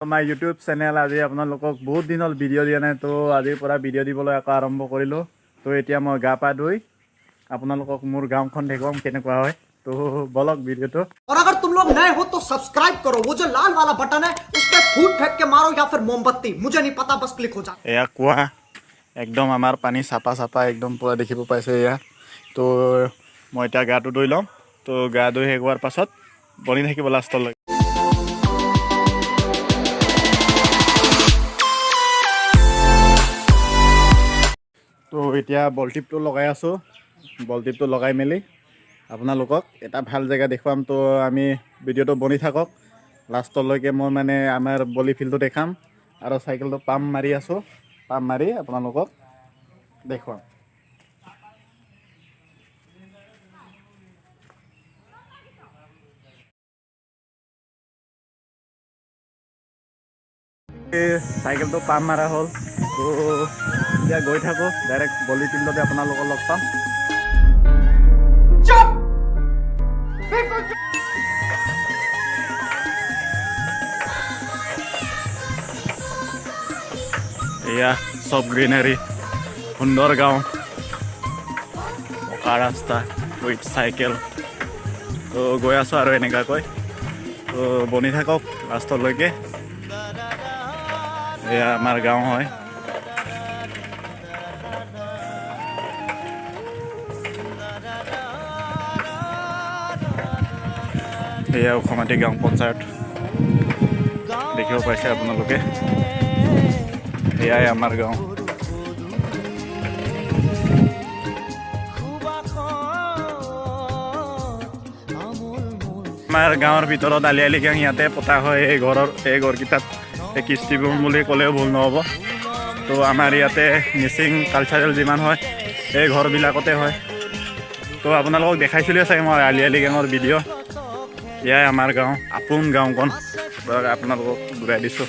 My YouTube channel আজি আপোনালোকক বহুত দিন হল ভিডিও দিয়া নাই তো আজিৰ পৰা ভিডিও দিবলৈ আকৌ আৰম্ভ কৰিলো তো এতিয়া মই গা পা ধুই আপোনালোকক মোৰ গাঁওখন দেখুৱাম কেনেকুৱা হয় তো বলক ভিডিওটো और अगर तुम लोग नए हो तो सब्सक्राइब करो वो जो लाल वाला बटन है उस पे फूट फेंक के मारो या फिर मोमबत्ती मुझे नहीं पता बस क्लिक हो जाए এয়া কুয়া একদম আমাৰ পানী চাপা চাপা একদম পুৰা দেখিব পাইছে এয়া তো মই এতিয়া গাটো ধুই লম তো গা ধুই শেষ হোৱাৰ পাছত বনি থাকিব লাষ্টলৈ তো এতিয়া বলটিপটো লগাই আছো বলটিপটো লগাই মেলি আপোনালোকক এটা ভাল জেগা দেখুৱাম তো আমি ভিডিওটো বনি থাকক লাষ্টলৈকে মই মানে আমাৰ বলি ফিল্ডটো দেখাম আৰু চাইকেলটো পাম্প মাৰি আছো পাম্প মাৰি আপোনালোকক দেখুৱাম চাইকেলটো পাম্প মাৰা হ'ল তো এতিয়া গৈ থাকোঁ ডাইৰেক্ট বলি ফিল্ডতে আপোনালোকক লগ পাম এয়া সব গ্ৰীনাৰী সুন্দৰ গাঁও পকা ৰাস্তা উইথ চাইকেল তো গৈ আছোঁ আৰু এনেকুৱাকৈ তো বনি থাকক লাষ্টলৈকে এয়া আমাৰ গাঁও হয় এয়া ওখমাটি গাঁও পঞ্চায়ত দেখিব পাইছে আপোনালোকে এয়াই আমাৰ গাঁও আমাৰ গাঁৱৰ ভিতৰত আলি গাং ইয়াতে পতা হয় এই ঘৰকেইটাত কৃষ্টি বুলি ক'লেও ভুল নহ'ব তো আমাৰ ইয়াতে মিচিং কালচাৰেল যিমান হয় এই ঘৰবিলাকতে হয় তো আপোনালোকক দেখাইছিলোঁ চাগে মই আলি গাঙৰ ভিডিঅ' এয়াই আমাৰ গাঁও আপোন গাঁওখন আপোনালোকক ঘূৰাই দিছোঁ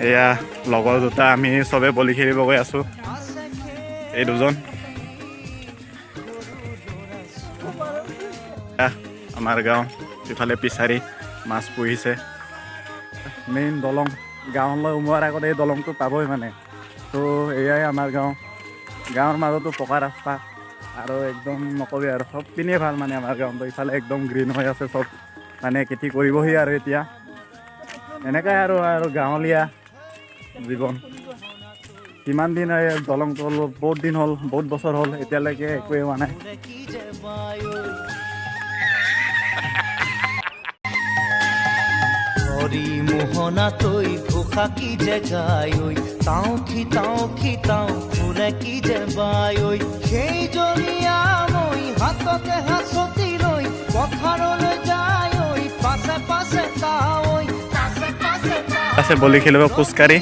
এয়া লগৰ দুটা আমি চবে বলি খেলিব গৈ আছোঁ এই দুজন আমাৰ গাঁও ইফালে পিছাৰি মাছ পুহিছে মেইন দলং গাঁৱলৈ সোমোৱাৰ আগতে এই দলংটো পাবই মানে তো এয়াই আমাৰ গাঁৱৰ মাজতো পকা ৰাস্তা আৰু একদম নকবি আৰু চব পিনে ভাল মানে আমাৰ গাঁৱতো ইফালে একদম গ্ৰীণ হৈ আছে চব মানে খেতি কৰিবহি আৰু এতিয়া এনেকাই আৰু গাঁৱলীয়া জীৱন কিমান দিন দলংটো বহুত দিন হ'ল বহুত বছৰ হ'ল এতিয়ালৈকে একোৱে হোৱা নাই মোহনা তৈ ঘোষা কি যে গাই ঐ তাও ফুলে কি যে বাই ঐ সেই জনিয়া মই হাততে হাসতি লৈ পথাৰলৈ যায় ঐ পাছে পাছে তাই আছে বলি খেলিব খোজকাঢ়ি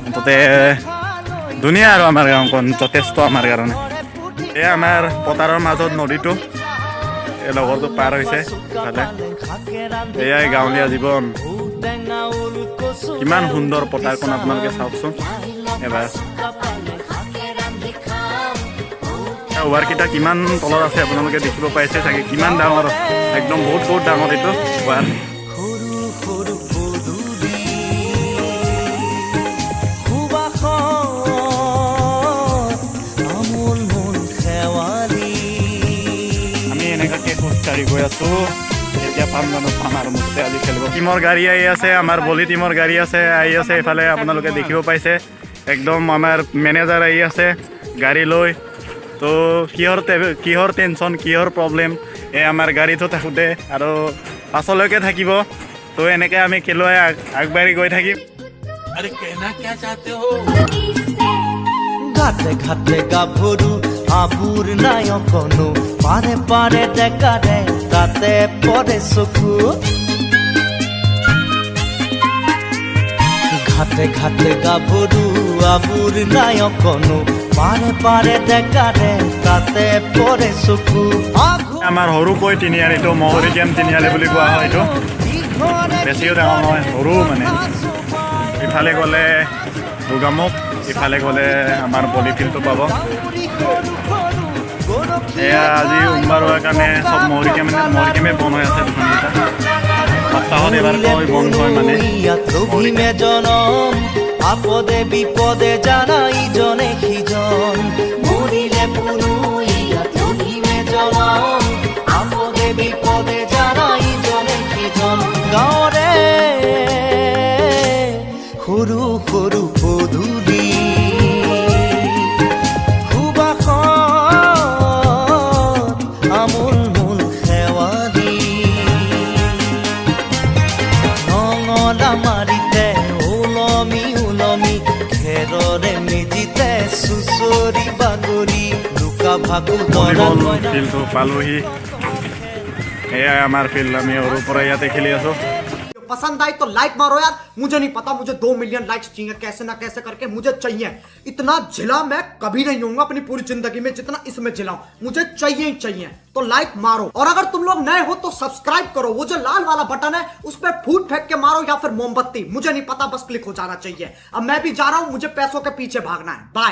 মুঠতে ধুনীয়া আৰু আমাৰ গাঁওখন যথেষ্ট আমাৰ কাৰণে এই আমাৰ পথাৰৰ মাজত নদীটো এই লগৰটো পাৰ হৈছে তাতে এয়াই গাঁৱলীয়া জীৱন কিমান সুন্দৰ পথাৰখন আপোনালোকে চাওকচোন এবাৰ ওৱাৰকেইটা কিমান তলত আছে আপোনালোকে দেখিব পাইছে চাগে কিমান ডাঙৰ একদম বহুত ডাঙৰ এইটো ওৱাৰ খোজকাঢ়ি গৈ আছোঁ এতিয়া পাম আৰু মুঠতে আজি খেলিব টিমৰ গাড়ী আহি আছে আমাৰ বলি টিমৰ গাড়ী আহি আছে এইফালে আপোনালোকে দেখিব পাইছে একদম আমাৰ মেনেজাৰ আহি আছে গাড়ী লৈ তো কিহৰ টেনশ্যন কিহৰ প্ৰব্লেম এই আমাৰ গাড়ীটো থাকোঁতে আৰু পাছলৈকে থাকিব তো এনেকৈ আমি খেলুৱৈ আগবাঢ়ি গৈ থাকিম ঘাটে ঘাটে গাভৰু আবুৰ নায়কনো পাৰে পাৰে ডেকাৰে তাতে পৰে চকু ঘাটে ঘাটে গাভৰু আবুৰ নায়কনো পাৰে পাৰে ডেকাৰে তাতে পৰে চকু আমাৰ সৰুকৈ তিনিআলিটো মহৰিকেন তিনিআলি বুলি কোৱা হয় এইটো বেছিও ডাঙৰ নহয় সৰু মানে ইফালে গ'লে দুৰ্গামুখ ইফালে গ'লে আমাৰ বলি ফিল্ডটো পাব এয়া আজি উমবাৰ হোৱাৰ কাৰণে চব মহৰিকে বন হৈ আছে দোকানকেইটা ঘৰত এবাৰ কৈ মন হয় মানে রহিমে জনম আপদে বিপদে জানা ইজনে সিজন মরিলে কোনো ইয়াত রহিমে জনম আপদে বিপদে জানা ইজনে সিজন গাঁৱৰে সৰু সৰু পদূলি আমোল মোল শেৱালি নঙলা মাৰিতে ওলমি ওলমি ঘেৰৰে মেজিতে চুচৰি বাগৰি লুকা ভাকু ভলীবল ফিল্ডটো পালোহি এয়াই আমাৰ ফিল্ড আমি সৰুৰ পৰা ইয়াতে খেলি আছোঁ पसंद आई तो लाइक मारो यार। मुझे नहीं पता, मुझे 2 मिलियन लाइक्स चाहिए, कैसे ना कैसे करके मुझे चाहिए। इतना झिला मैं कभी नहीं होऊंगा अपनी पूरी जिंदगी में जितना इसमें झिलाऊं, मुझे चाहिए ही चाहिए। तो लाइक मारो, और अगर तुम लोग नए हो तो सब्सक्राइब करो। वो जो लाल वाला बटन है उस पर फूट फेंक के मारो या फिर मोमबत्ती, मुझे नहीं पता, बस क्लिक हो जाना चाहिए। अब मैं भी जा रहा हूं, मुझे पैसों के पीछे भागना है। बाय।